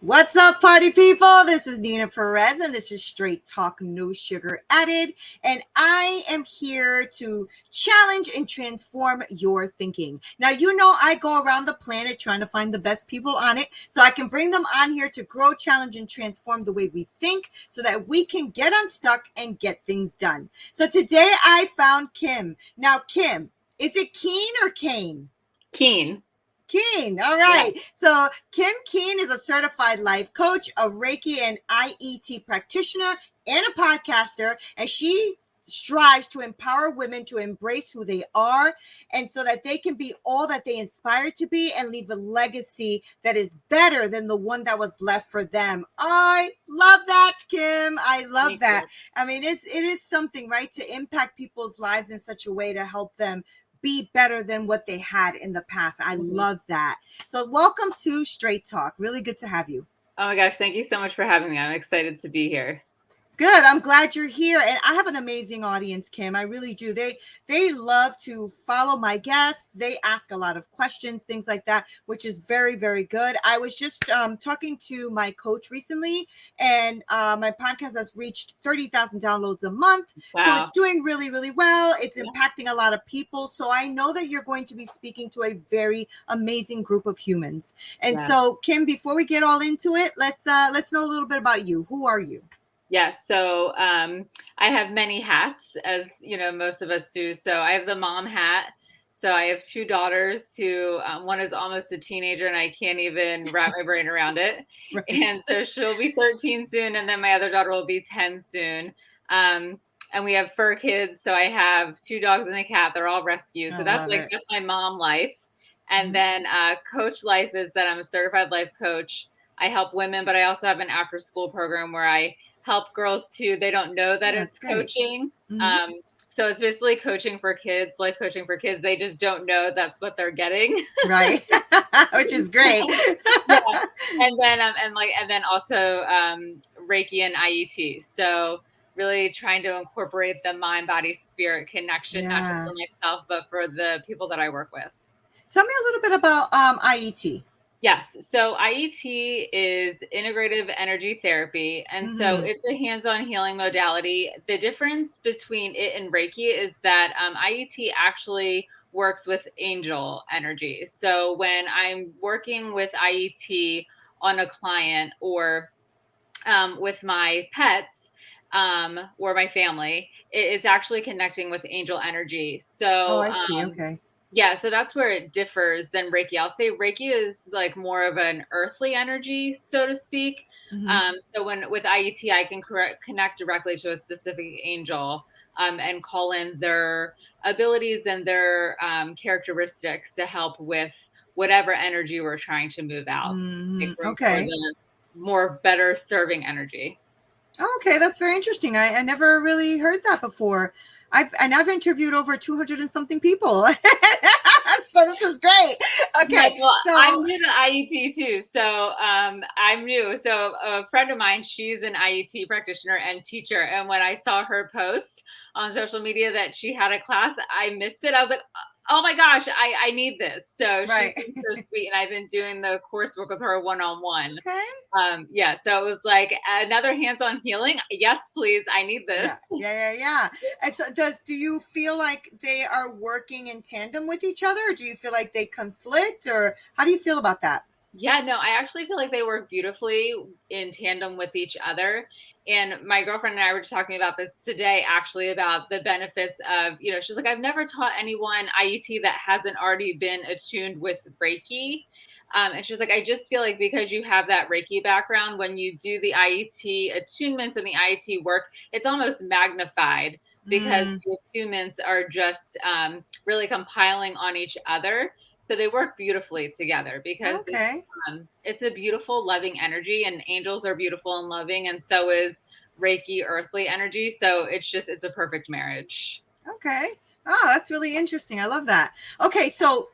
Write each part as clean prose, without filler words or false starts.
What's up, party people? This is Neena Perez, and this is Straight Talk, No Sugar Added. And I am here to challenge and transform your thinking. Now, you know, I go around the planet trying to find the best people on it so I can bring them on here to grow, challenge, and transform the way we think so that we can get unstuck and get things done. So today I found Kim. Now, Kim, is it Keane or Kane? Keane. Keane. All right. Yeah. So Keane is a certified life coach, a Reiki and IET practitioner, and a podcaster. And she strives to empower women to embrace who they are and so that they can be all that they inspire to be and leave a legacy that is better than the one that was left for them. I love that, Kim. I love that. I mean, it is something, right, to impact people's lives in such a way to help them be better than what they had in the past. I love that. So welcome to Straight Talk. Really good to have you. Oh my gosh, thank you so much for having me. I'm excited to be here. Good. I'm glad you're here. And I have an amazing audience, Kim. I really do. They love to follow my guests. They ask a lot of questions, things like that, which is very, very good. I was just talking to my coach recently, and my podcast has reached 30,000 downloads a month. Wow. So it's doing really, really well. It's impacting a lot of people. So I know that you're going to be speaking to a very amazing group of humans. And so, Kim, before we get all into it, let's know a little bit about you. Who are you? Yes. So I have many hats, as you know, most of us do. So I have the mom hat. So I have two daughters who one is almost a teenager and I can't even wrap my brain around it. Right. And so she'll be 13 soon. And then my other daughter will be 10 soon. And we have fur kids. So I have two dogs and a cat. They're all rescue. So that's my mom life. And then coach life is that I'm a certified life coach. I help women, but I also have an after school program where I help girls too. They don't know that it's coaching. Mm-hmm. So it's basically coaching for kids, life coaching for kids. They just don't know that's what they're getting. Right. Which is great. Yeah. And then also Reiki and IET. So really trying to incorporate the mind, body, spirit connection, not just for myself, but for the people that I work with. Tell me a little bit about IET. Yes. So IET is integrative energy therapy. And so it's a hands-on healing modality. The difference between it and Reiki is that IET actually works with angel energy. So when I'm working with IET on a client or with my pets or my family, it's actually connecting with angel energy. So I see. Okay. Yeah, so that's where it differs than Reiki. I'll say Reiki is like more of an earthly energy, so to speak. Mm-hmm. So with IET, I can connect directly to a specific angel and call in their abilities and their characteristics to help with whatever energy we're trying to move out. Okay. For the more better serving energy. Okay, that's very interesting. I never really heard that before. I've interviewed over 200 and something people. So this is great. Okay. Yeah, well, so I'm new to IET too. So I'm new. So a friend of mine, she's an IET practitioner and teacher. And when I saw her post on social media that she had a class, I missed it. I was like, oh my gosh, I need this. So she's been so sweet. And I've been doing the coursework with her one-on-one. Okay. Yeah. So it was like another hands-on healing. Yes, please. I need this. Yeah. And so do you feel like they are working in tandem with each other? Or do you feel like they conflict, or how do you feel about that? Yeah, no, I actually feel like they work beautifully in tandem with each other. And my girlfriend and I were just talking about this today, actually, about the benefits of, she's like, I've never taught anyone IET that hasn't already been attuned with Reiki. And she's like, I just feel like because you have that Reiki background, when you do the IET attunements and the IET work, it's almost magnified because the attunements are just really compiling on each other. So they work beautifully together because it's a beautiful, loving energy, and angels are beautiful and loving. And so is Reiki, earthly energy. So it's a perfect marriage. Okay. Oh, that's really interesting. I love that. Okay. So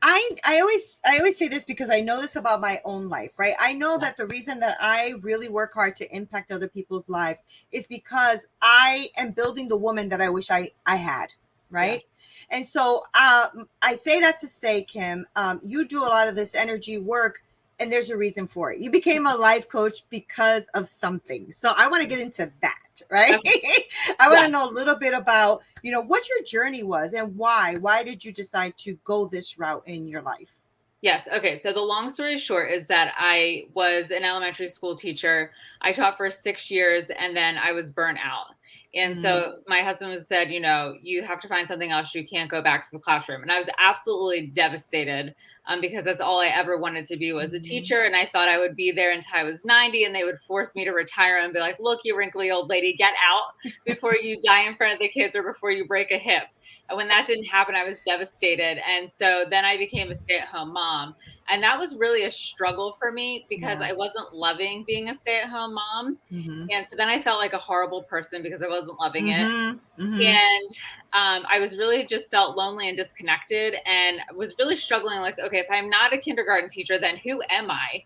I always say this because I know this about my own life, right? I know that the reason that I really work hard to impact other people's lives is because I am building the woman that I wish I had, right? Yeah. And so I say that to say, Kim, you do a lot of this energy work and there's a reason for it. You became a life coach because of something. So I want to get into that, right? Okay. I want to know a little bit about, what your journey was and why. Why did you decide to go this route in your life? Yes. Okay. So the long story short is that I was an elementary school teacher. I taught for 6 years and then I was burnt out. And so my husband said, you have to find something else. You can't go back to the classroom. And I was absolutely devastated because that's all I ever wanted to be was a teacher. And I thought I would be there until I was 90 and they would force me to retire and be like, look, you wrinkly old lady, get out before you die in front of the kids or before you break a hip. And when that didn't happen, I was devastated. And so then I became a stay-at-home mom. And that was really a struggle for me because I wasn't loving being a stay-at-home mom. And so then I felt like a horrible person because I wasn't loving it. And I was really just felt lonely and disconnected and was really struggling like, okay, if I'm not a kindergarten teacher, then who am I?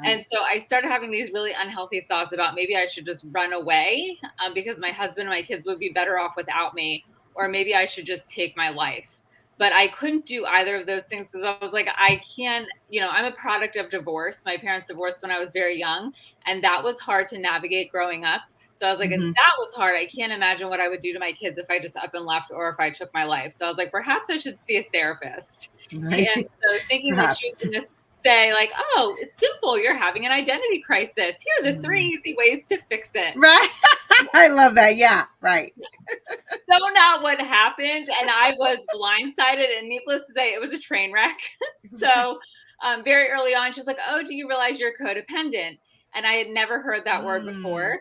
And so I started having these really unhealthy thoughts about maybe I should just run away because my husband and my kids would be better off without me. Or maybe I should just take my life. But I couldn't do either of those things because I was like, I can't, I'm a product of divorce. My parents divorced when I was very young, and that was hard to navigate growing up. So I was like, if that was hard, I can't imagine what I would do to my kids if I just up and left or if I took my life. So I was like, perhaps I should see a therapist. And so thinking that she was going to say like, oh, it's simple. You're having an identity crisis. Here are the 3 easy ways to fix it. Right. I love that. Yeah. Right. So not what happened. And I was blindsided, and needless to say, it was a train wreck. So very early on, she was like, oh, do you realize you're codependent? And I had never heard that word before.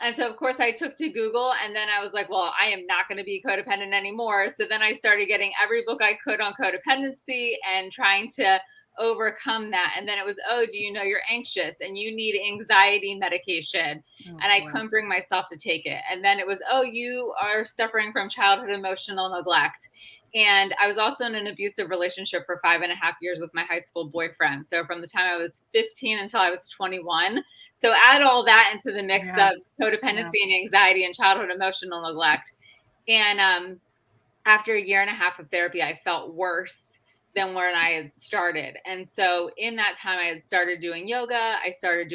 And so, of course, I took to Google, and then I was like, well, I am not going to be codependent anymore. So then I started getting every book I could on codependency and trying to overcome that. And then it was, oh, do you know you're anxious and you need anxiety medication? And I couldn't bring myself to take it. And then it was, oh, you are suffering from childhood emotional neglect. And I was also in an abusive relationship for 5.5 years with my high school boyfriend. So from the time I was 15 until I was 21. So add all that into the mix of codependency and anxiety and childhood emotional neglect. And after 1.5 years of therapy, I felt worse than when I had started. And so in that time, I had started doing yoga. I started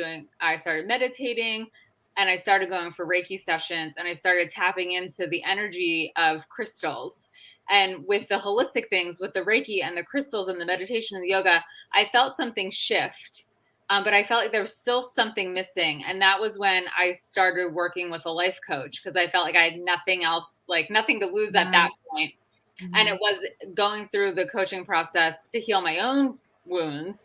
meditating, and I started going for Reiki sessions, and I started tapping into the energy of crystals. And with the holistic things, with the Reiki and the crystals and the meditation and the yoga, I felt something shift. But I felt like there was still something missing. And that was when I started working with a life coach because I felt like I had nothing else, like nothing to lose at that point. And it was going through the coaching process to heal my own wounds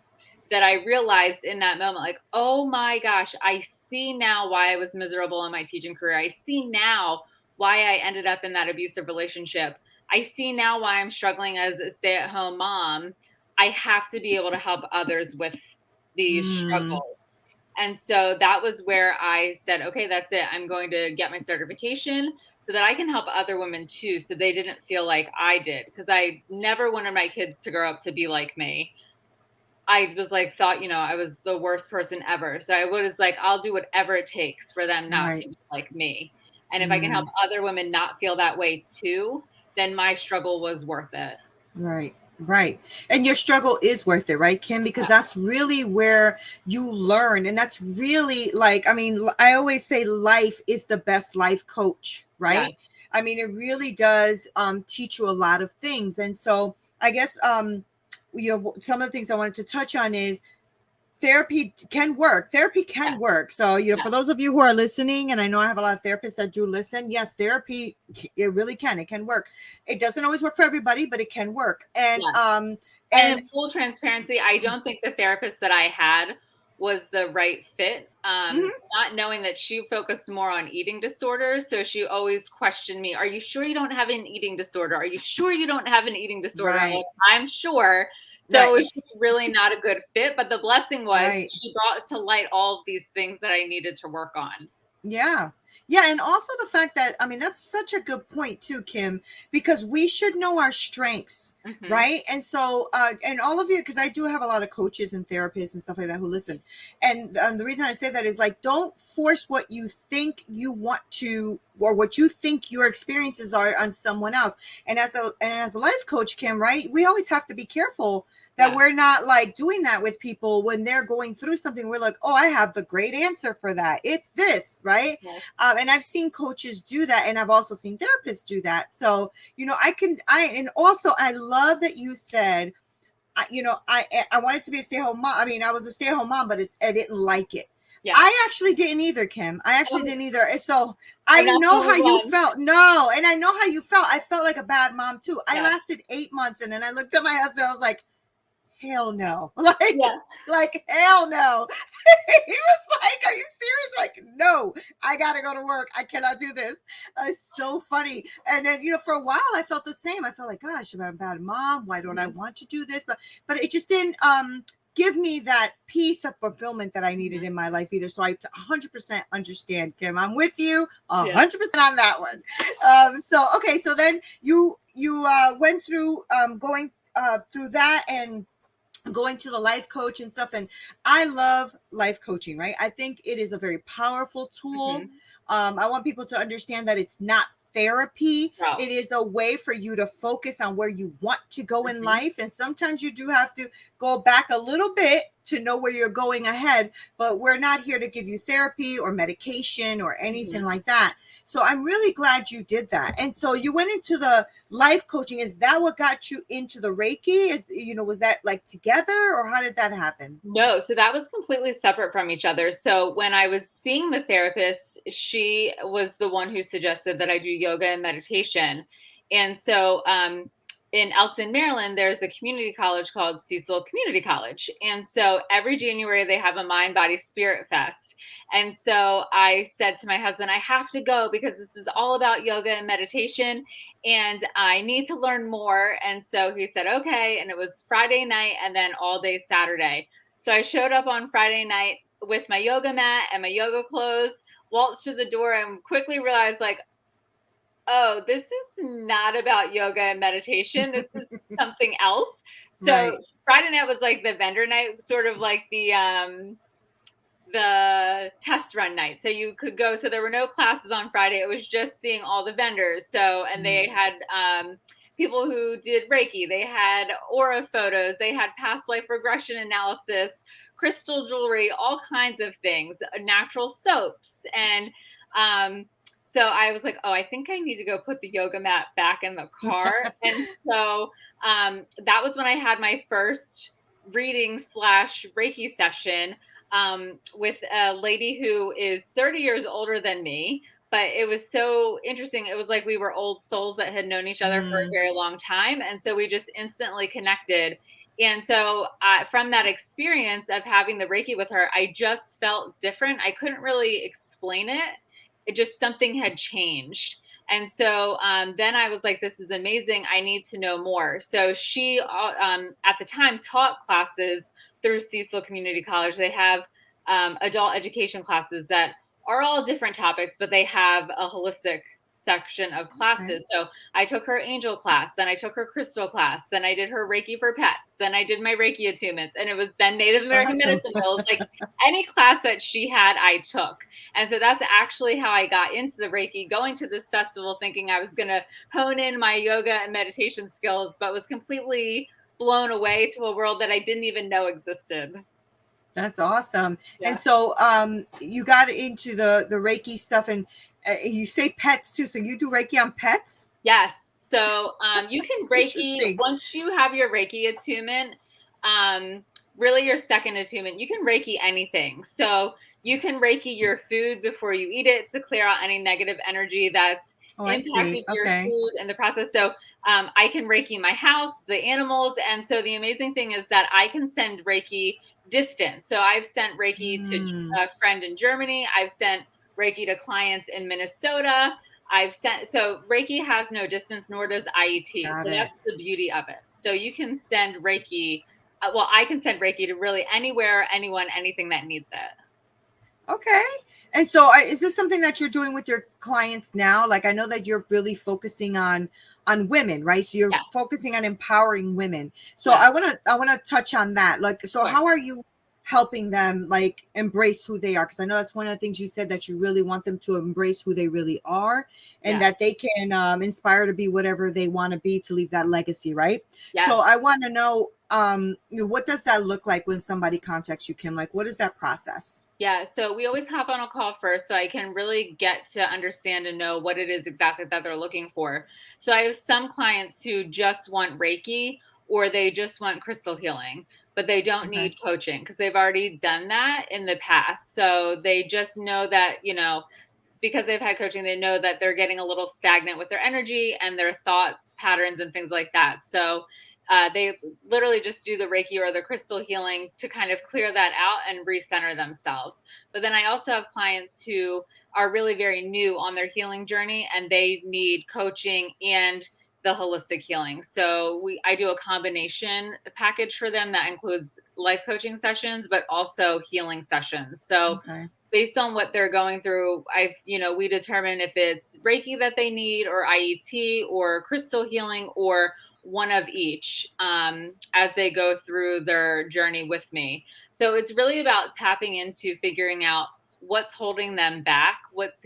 that I realized in that moment, like, oh my gosh, I see now why I was miserable in my teaching career. I see now why I ended up in that abusive relationship. I see now why I'm struggling as a stay-at-home mom. I have to be able to help others with these struggles. And so that was where I said, okay, that's it. I'm going to get my certification so that I can help other women too, so they didn't feel like I did. Because I never wanted my kids to grow up to be like me. I was like, thought, I was the worst person ever. So I was like, I'll do whatever it takes for them not to be like me. And if I can help other women not feel that way too, then my struggle was worth it. Right. Right. And your struggle is worth it, right, Kim? Because that's really where you learn. And that's really I always say life is the best life coach, right? Yes. I mean, it really does teach you a lot of things. And so I guess, some of the things I wanted to touch on is therapy can work. Therapy can work. So, for those of you who are listening, and I know I have a lot of therapists that do listen, yes, therapy, it really can. It can work. It doesn't always work for everybody, but it can work. And in full transparency, I don't think the therapist that I had was the right fit. Not knowing that she focused more on eating disorders. So she always questioned me, are you sure you don't have an eating disorder? Are you sure you don't have an eating disorder? Right. I'm sure. So it's just really not a good fit. But the blessing was she brought to light all of these things that I needed to work on. Yeah. Yeah. And also the fact that, that's such a good point too, Kim, because we should know our strengths, right? And so, and all of you, because I do have a lot of coaches and therapists and stuff like that who listen. And the reason I say that is don't force what you think you want to, or what you think your experiences are on someone else. And as a life coach, Kim, right? We always have to be careful that we're not like doing that with people when they're going through something. We're like, oh, I have the great answer for that. It's this, right? Yes. And I've seen coaches do that, and I've also seen therapists do that. So, you know, and also I love that you said, you know, I wanted to be a stay-at-home mom. I mean, I was a stay-at-home mom, but I didn't like it. Yeah. I actually didn't either, Kim. I actually didn't either. And so I know how you felt. No, and I know how you felt. I felt like a bad mom too. I lasted 8 months, and then I looked at my husband. I was like, hell no. Like hell no. He was like, are you serious? Like, no, I gotta go to work. I cannot do this. It's so funny. And then, you know, for a while I felt the same. I felt like, gosh, I'm a bad mom. Why don't I want to do this? But it just didn't give me that piece of fulfillment that I needed in my life either. So I 100% understand, Kim. I'm with you 100% on that one. So then you went through going through that and going to the life coach and stuff. And I love life coaching, right? I think it is a very powerful tool. I want people to understand that it's not therapy. It is a way for you to focus on where you want to go in life. And sometimes you do have to go back a little bit to know where you're going ahead, but we're not here to give you therapy or medication or anything like that. So I'm really glad you did that. And so you went into the life coaching. Is that what got you into the Reiki? Was that like together, or how did that happen? No, so that was completely separate from each other. So when I was seeing the therapist, she was the one who suggested that I do yoga and meditation. And so in Elkton, Maryland, there's a community college called Cecil Community College. And so every January they have a Mind, Body, Spirit Fest. And so I said to my husband, I have to go because this is all about yoga and meditation and I need to learn more. And so he said, okay. And it was Friday night and then all day Saturday. So I showed up on Friday night with my yoga mat and my yoga clothes, waltzed to the door and quickly realized like, oh, this is not about yoga and meditation. This is something else. So Friday night was like the vendor night, sort of like the test run night. So you could go. So there were no classes on Friday. It was just seeing all the vendors. So, and they had people who did Reiki. They had aura photos. They had past life regression analysis, crystal jewelry, all kinds of things, natural soaps. And so I was like, oh, I think I need to go put the yoga mat back in the car. And so that was when I had my first reading / Reiki session with a lady who is 30 years older than me. But it was so interesting. It was like we were old souls that had known each other for a very long time. And so we just instantly connected. And so from that experience of having the Reiki with her, I just felt different. I couldn't really explain it. It just something had changed. And so then I was like, this is amazing. I need to know more. So she at the time taught classes through Cecil Community College. They have adult education classes that are all different topics, but they have a holistic section of classes. So I took her angel class, then I took her crystal class, then I did her Reiki for pets, then I did my Reiki attunements, and it was then Native American medicine wheels. Like any class that she had, I took. And so that's actually how I got into the Reiki, going to this festival thinking I was going to hone in my yoga and meditation skills, but was completely blown away to a world that I didn't even know existed. That's awesome. Yeah. And so you got into the Reiki stuff, and you say pets too. So you do Reiki on pets? Yes. So you can Reiki, once you have your Reiki attunement, really your second attunement, you can Reiki anything. So you can Reiki your food before you eat it to clear out any negative energy that's impacting your food in the process. So I can Reiki my house, the animals. And so the amazing thing is that I can send Reiki distance. So I've sent Reiki to a friend in Germany. I've sent Reiki to clients in Minnesota. So Reiki has no distance, nor does IET. That's the beauty of it. So you can send Reiki. I can send Reiki to really anywhere, anyone, anything that needs it. Okay. And so is this something that you're doing with your clients now? Like, I know that you're really focusing on women, right? So you're focusing on empowering women. So I want to touch on that. Like, so how are you helping them like embrace who they are? Because I know that's one of the things you said, that you really want them to embrace who they really are, and that they can inspire to be whatever they want to be, to leave that legacy, right? So I want to know, what does that look like when somebody contacts you, Kim? Like, what is that process? Yeah, so we always hop on a call first so I can really get to understand and know what it is exactly that they're looking for. So I have some clients who just want Reiki or they just want crystal healing, but they don't need coaching because they've already done that in the past. So they just know that, because they've had coaching, they know that they're getting a little stagnant with their energy and their thought patterns and things like that. So they literally just do the Reiki or the crystal healing to kind of clear that out and recenter themselves. But then I also have clients who are really very new on their healing journey and they need coaching and the holistic healing. So I do a combination package for them that includes life coaching sessions, but also healing sessions. So based on what they're going through, we determine if it's Reiki that they need or IET or crystal healing or one of each as they go through their journey with me. So it's really about tapping into figuring out what's holding them back, what's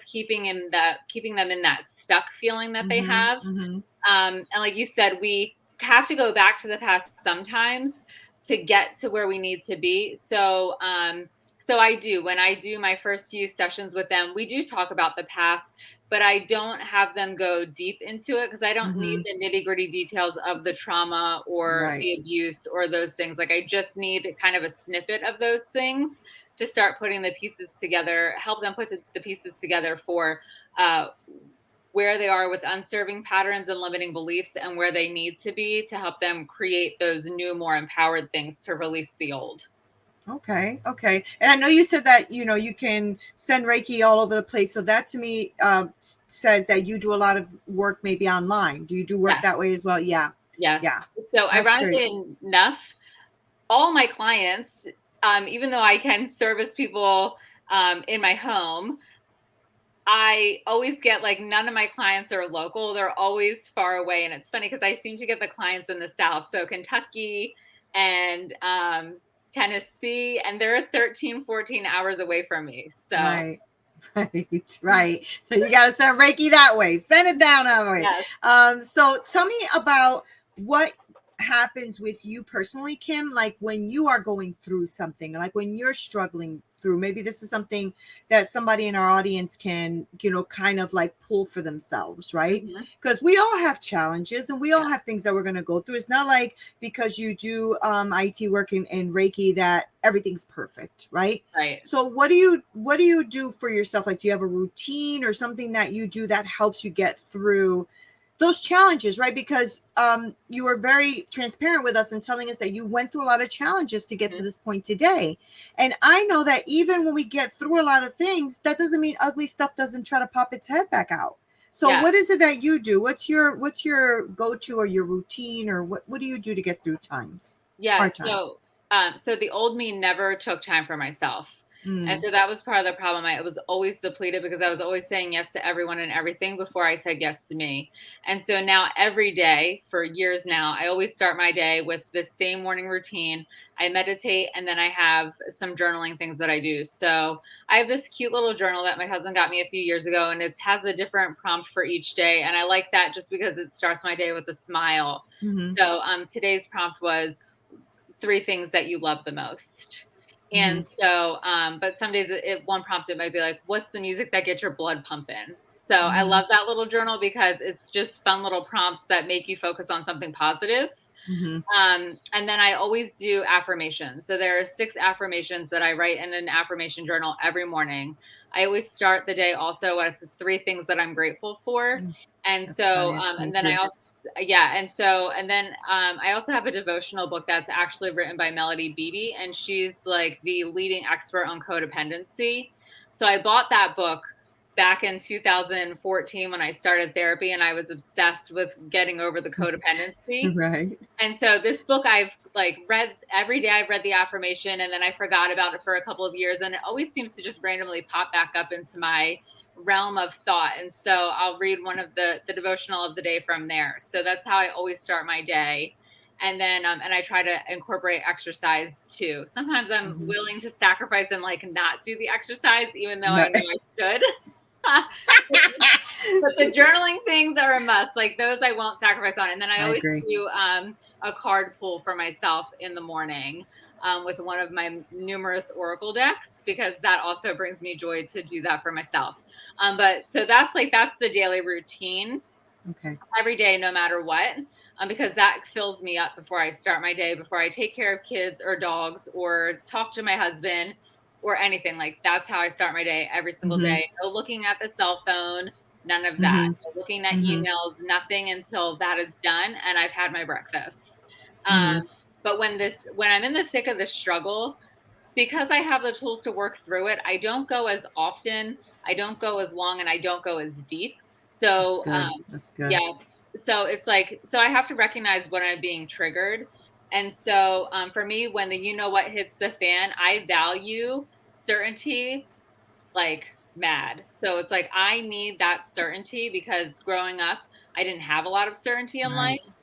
keeping them in that stuck feeling that they have. And like you said, we have to go back to the past sometimes to get to where we need to be. So when I do my first few sessions with them, we do talk about the past, but I don't have them go deep into it because I don't need the nitty-gritty details of the trauma or the abuse or those things. Like I just need kind of a snippet of those things to start putting the pieces together, help them put the pieces together for where they are with unserving patterns and limiting beliefs and where they need to be to help them create those new, more empowered things to release the old. Okay. And I know you said that, you can send Reiki all over the place. So that to me says that you do a lot of work maybe online. Do you do work that way as well? Yeah. So ironically enough, all my clients, even though I can service people in my home, I always get none of my clients are local. They're always far away. And it's funny because I seem to get the clients in the South. So Kentucky and Tennessee, and they're 13, 14 hours away from me. So right. So you got to send Reiki that way. Send it down that way. Yes. So tell me about what happens with you personally, Kim, like when you are going through something, like when you're struggling through, maybe this is something that somebody in our audience can, kind of like pull for themselves, right? Because we all have challenges and we all have things that we're going to go through. It's not like because you do IT work and Reiki that everything's perfect, right? So what do you do for yourself? Like, do you have a routine or something that you do that helps you get through those challenges, right? Because you were very transparent with us and telling us that you went through a lot of challenges to get to this point today. And I know that even when we get through a lot of things, that doesn't mean ugly stuff doesn't try to pop its head back out. So what is it that you do? What's your go-to or your routine, or what do you do to get through times? So the old me never took time for myself. And so that was part of the problem. I was always depleted because I was always saying yes to everyone and everything before I said yes to me. And so now every day for years now, I always start my day with the same morning routine. I meditate and then I have some journaling things that I do. So I have this cute little journal that my husband got me a few years ago, and it has a different prompt for each day. And I like that just because it starts my day with a smile. So today's prompt was 3 things that you love the most. And so, but some days one prompt, it might be like, what's the music that gets your blood pumping? So I love that little journal because it's just fun little prompts that make you focus on something positive. And then I always do affirmations. So there are 6 affirmations that I write in an affirmation journal every morning. I always start the day also with 3 things that I'm grateful for. And so, and then I also, I also have a devotional book that's actually written by Melody Beattie, and she's like the leading expert on codependency. So I bought that book back in 2014 when I started therapy, and I was obsessed with getting over the codependency. And so this book I've read every day. I've read the affirmation, and then I forgot about it for a couple of years, and it always seems to just randomly pop back up into my realm of thought. And so I'll read one of the devotional of the day from there. So that's how I always start my day. And then, and I try to incorporate exercise too. Sometimes I'm willing to sacrifice and not do the exercise, even though I know I should. But the journaling things are a must. Like those I won't sacrifice on. And then I always agree. do a card pull for myself in the morning with one of my numerous oracle decks, because that also brings me joy to do that for myself. But so that's the daily routine. Okay. Every day, no matter what, because that fills me up before I start my day, before I take care of kids or dogs or talk to my husband or anything. Like that's how I start my day every single Mm-hmm. day. No looking at the cell phone, none of that. Mm-hmm. No looking at Mm-hmm. emails, nothing until that is done and I've had my breakfast. Mm-hmm. But when I'm in the thick of the struggle, because I have the tools to work through it, I don't go as often, I don't go as long, and I don't go as deep. That's So, good. That's good. yeah. So it's like, so I have to recognize when I'm being triggered. And so for me, when the what hits the fan, I value certainty like mad. So it's like I need that certainty because growing up, I didn't have a lot of certainty in life. Right.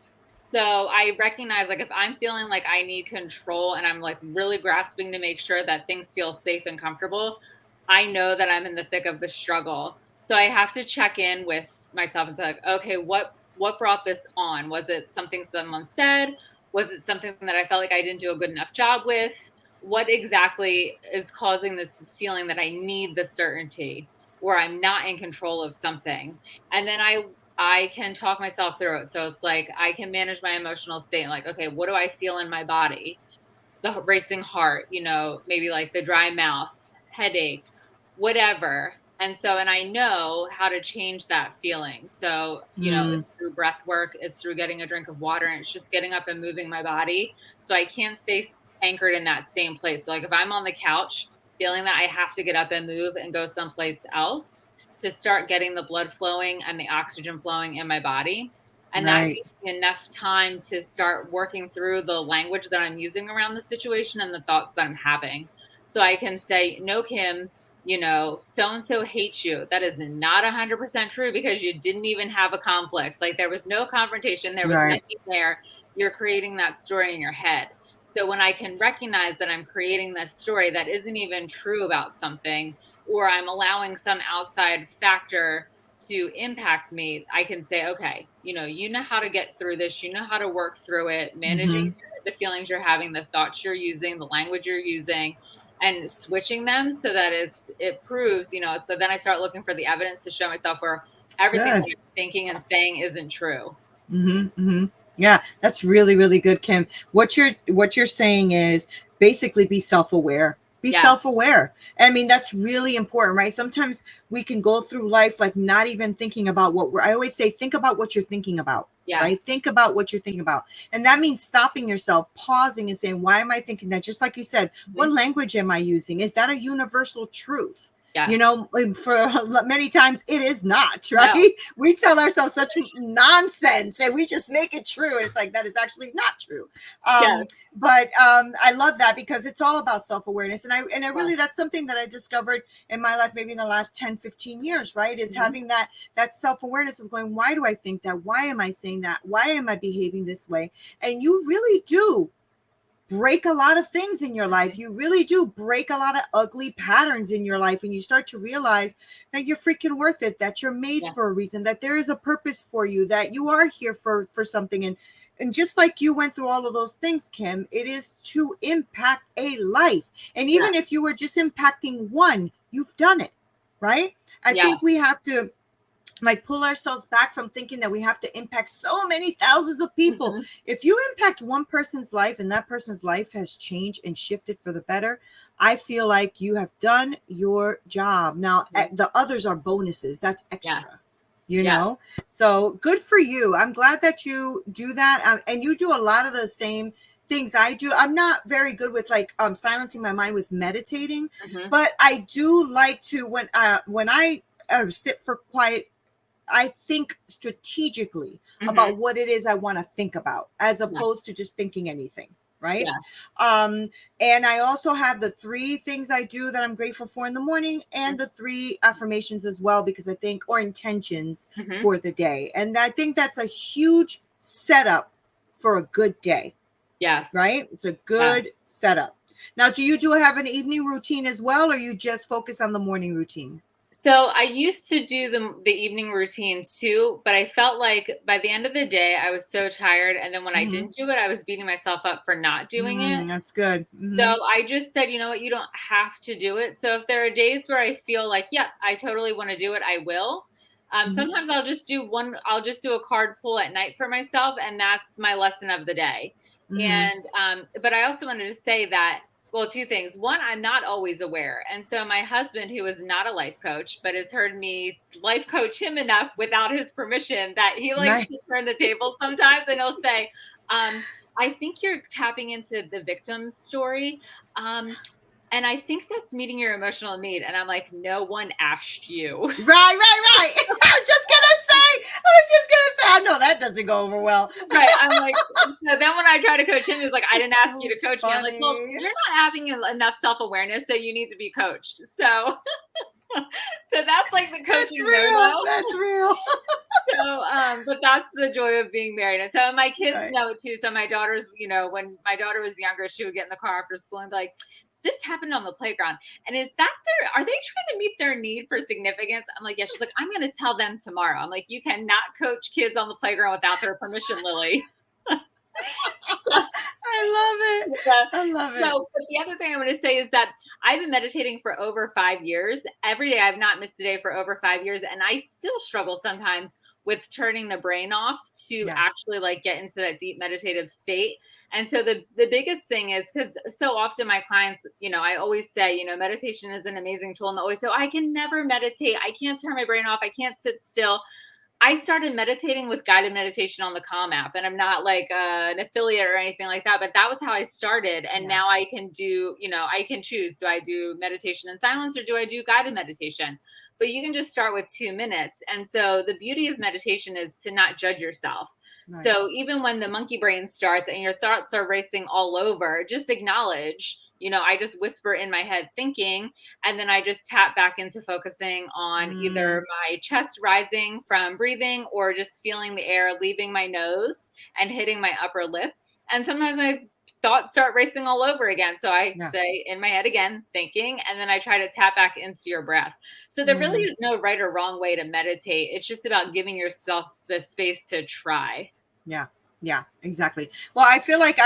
So I recognize like if I'm feeling like I need control and I'm like really grasping to make sure that things feel safe and comfortable, I know that I'm in the thick of the struggle. So I have to check in with myself and say like, okay, what brought this on? Was it something someone said? Was it something that I felt like I didn't do a good enough job with? What exactly is causing this feeling that I need the certainty or I'm not in control of something? And then I can talk myself through it. So it's like I can manage my emotional state. Like, okay, what do I feel in my body? The racing heart, maybe like the dry mouth, headache, whatever. And I know how to change that feeling. So, it's Mm. through breath work, it's through getting a drink of water, and it's just getting up and moving my body. So I can't stay anchored in that same place. So, like, if I'm on the couch feeling that I have to get up and move and go someplace else to start getting the blood flowing and the oxygen flowing in my body. And that Right. gives me enough time to start working through the language that I'm using around the situation and the thoughts that I'm having. So I can say, no, Kim, so and so hates you. That is not 100% true because you didn't even have a conflict. Like there was no confrontation, there was Right. nothing there. You're creating that story in your head. So when I can recognize that I'm creating this story that isn't even true about something, or I'm allowing some outside factor to impact me, I can say, okay, you know how to get through this. You know how to work through it, managing Mm-hmm. the feelings you're having, the thoughts you're using, the language you're using, and switching them so that it proves, so then I start looking for the evidence to show myself where everything that Good. I'm thinking and saying isn't true. Mm-hmm. Mm-hmm. Yeah, that's really, really good, Kim. What you're saying is basically be self-aware. Be Yeah. self-aware. I mean, that's really important, right? Sometimes we can go through life like not even thinking about I always say, think about what you're thinking about, Yes. right? Think about what you're thinking about. And that means stopping yourself, pausing and saying, why am I thinking that? Just like you said, what language am I using? Is that a universal truth? Yes. For many times it is not, right? No. We tell ourselves such nonsense and we just make it true. It's like, that is actually not true. Yes. But I love that because it's all about self-awareness. And I really, Yes. that's something that I discovered in my life, maybe in the last 10, 15 years, right? Is having that self-awareness of going, why do I think that? Why am I saying that? Why am I behaving this way? And you really do break a lot of things in your life. You really do break a lot of ugly patterns in your life. And you start to realize that you're freaking worth it, that you're made for a reason, that there is a purpose for you, that you are here for something. And just like you went through all of those things, Kim, it is to impact a life. And even if you were just impacting one, you've done it, right? I think we have to like pull ourselves back from thinking that we have to impact so many thousands of people. If you impact one person's life and that person's life has changed and shifted for the better, I feel like you have done your job. Now, the others are bonuses. That's extra, you know? So good for you. I'm glad that you do that. And you do a lot of the same things I do. I'm not very good with like silencing my mind with meditating, but I do like to, when I sit for quiet, I think strategically about what it is I want to think about as opposed to just thinking anything. Right. And I also have the 3 things I do that I'm grateful for in the morning and the 3 affirmations as well, because I think, or intentions for the day. And I think that's a huge setup for a good day. Yes. Right. It's a good setup. Now, do you have an evening routine as well, or you just focus on the morning routine? So I used to do the evening routine too, but I felt like by the end of the day, I was so tired. And then when I didn't do it, I was beating myself up for not doing it. That's good. So I just said, you know what, you don't have to do it. So if there are days where I feel like, yeah, I totally want to do it, I will. Sometimes I'll just do a card pull at night for myself, and that's my lesson of the day. And but I also wanted to say that, well, two things. One, I'm not always aware. And so my husband, who is not a life coach, but has heard me life coach him enough without his permission, that he likes Right. to turn the table sometimes, and he'll say, I think you're tapping into the victim story. And I think that's meeting your emotional need. And I'm like, no one asked you. Right. I was just gonna say, I know that doesn't go over well. Right. I'm like, so then when I try to coach him, he's like, I didn't ask you to coach me. I'm like, well, you're not having enough self-awareness, so you need to be coached. So that's like the coaching. That's real. So, but that's the joy of being married. And so my kids Right. know it too. So my daughters, when my daughter was younger, she would get in the car after school and be like, this happened on the playground. And are they trying to meet their need for significance? I'm like, yeah. She's like, I'm going to tell them tomorrow. I'm like, you cannot coach kids on the playground without their permission, Lily. I love it. So, but the other thing I want to say is that I've been meditating for over 5 years. Every day I've not missed a day for over 5 years. And I still struggle sometimes with turning the brain off to actually like get into that deep meditative state. And so the biggest thing is, because so often my clients, I always say, meditation is an amazing tool. And they always say, I can never meditate. I can't turn my brain off. I can't sit still. I started meditating with guided meditation on the Calm app, and I'm not like an affiliate or anything like that, but that was how I started. And now I can do, I can choose, do I do meditation in silence or do I do guided meditation? But you can just start with 2 minutes. And so the beauty of meditation is to not judge yourself. Right. So even when the monkey brain starts and your thoughts are racing all over, just acknowledge, I just whisper in my head thinking, and then I just tap back into focusing on either my chest rising from breathing or just feeling the air leaving my nose and hitting my upper lip. And sometimes my thoughts start racing all over again. So I say in my head again, thinking, and then I try to tap back into your breath. So there really is no right or wrong way to meditate. It's just about giving yourself the space to try. Yeah, exactly. Well, I feel like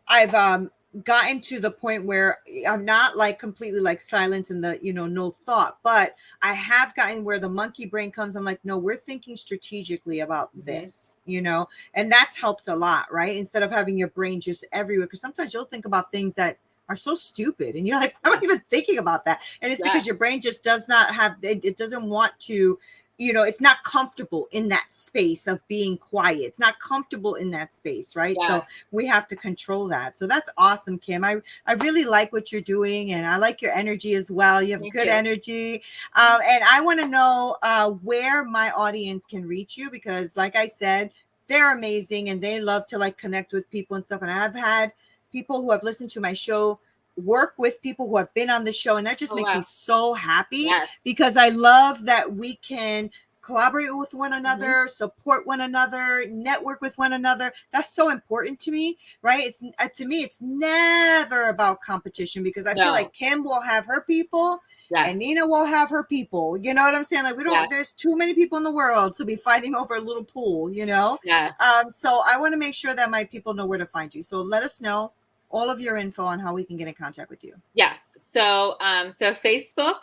I've gotten to the point where I'm not like completely like silence and the, no thought, but I have gotten where the monkey brain comes. I'm like, no, we're thinking strategically about this, and that's helped a lot, right? Instead of having your brain just everywhere. Because sometimes you'll think about things that are so stupid and you're like, I'm not even thinking about that. And it's because your brain just does not have, it doesn't want to, it's not comfortable in that space of being quiet. It's not comfortable in that space, right? So we have to control that. So that's awesome, Kim. I really like what you're doing, and I like your energy as well. You have good energy. And I want to know where my audience can reach you, because like I said, they're amazing and they love to like connect with people and stuff. And I've had people who have listened to my show work with people who have been on the show, and that just makes me so happy because I love that we can collaborate with one another, support one another, network with one another. That's so important to me, right? It's to me, it's never about competition, because I feel like Kim will have her people and Neena will have her people. You know what I'm saying? Like we don't, there's too many people in the world to be fighting over a little pool, So I want to make sure that my people know where to find you. So let us know all of your info on how we can get in contact with you. Yes. So Facebook,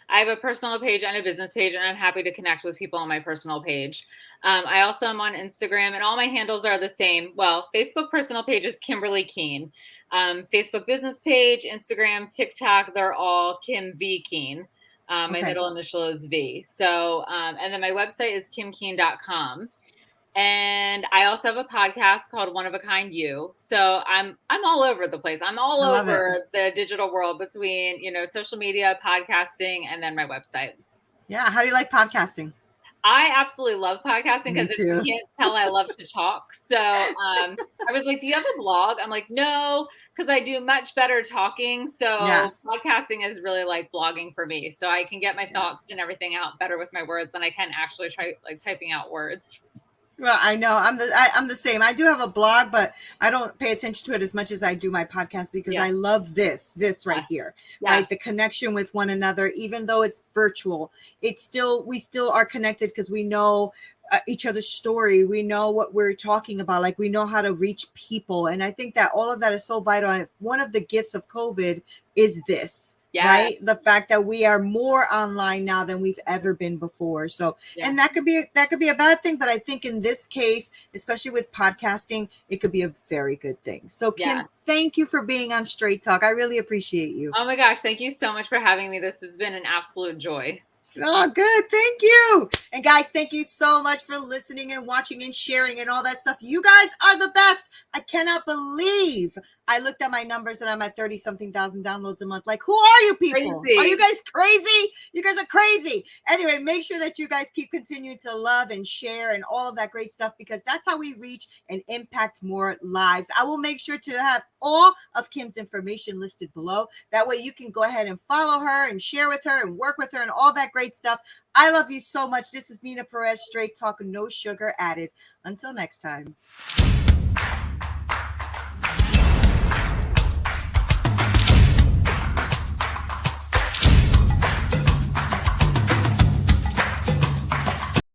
I have a personal page and a business page, and I'm happy to connect with people on my personal page. I also am on Instagram, and all my handles are the same. Well, Facebook personal page is Kimberly Keane. Facebook business page, Instagram, TikTok, they're all Kim V Keane. My middle initial is V. So, and then my website is kimkeane.com. And I also have a podcast called One of a Kind You. So I'm all over the place. I'm all over the digital world between, social media, podcasting, and then my website. Yeah. How do you like podcasting? I absolutely love podcasting because you can't tell I love to talk. So I was like, do you have a blog? I'm like, no, because I do much better talking. So podcasting is really like blogging for me. So I can get my thoughts and everything out better with my words than I can actually try like typing out words. Well, I know I'm the same. I do have a blog, but I don't pay attention to it as much as I do my podcast because I love this right here, right? The connection with one another, even though it's virtual, we still are connected because we know each other's story. We know what we're talking about. Like we know how to reach people. And I think that all of that is so vital. And one of the gifts of COVID is this. Right, the fact that we are more online now than we've ever been before. So, and that could be a bad thing, but I think in this case, especially with podcasting, it could be a very good thing. So, Kim, thank you for being on Straight Talk. I really appreciate you. Oh my gosh, thank you so much for having me. This has been an absolute joy. Oh, good. Thank you. And guys, thank you so much for listening and watching and sharing and all that stuff. You guys are the best. I cannot believe I looked at my numbers and I'm at 30-something thousand downloads a month. Like, who are you people? Crazy. Are you guys crazy? You guys are crazy. Anyway, make sure that you guys keep continuing to love and share and all of that great stuff, because that's how we reach and impact more lives. I will make sure to have all of Kim's information listed below. That way you can go ahead and follow her and share with her and work with her and all that great stuff. I love you so much. This is Neena Perez, Straight Talk, no sugar added. Until next time.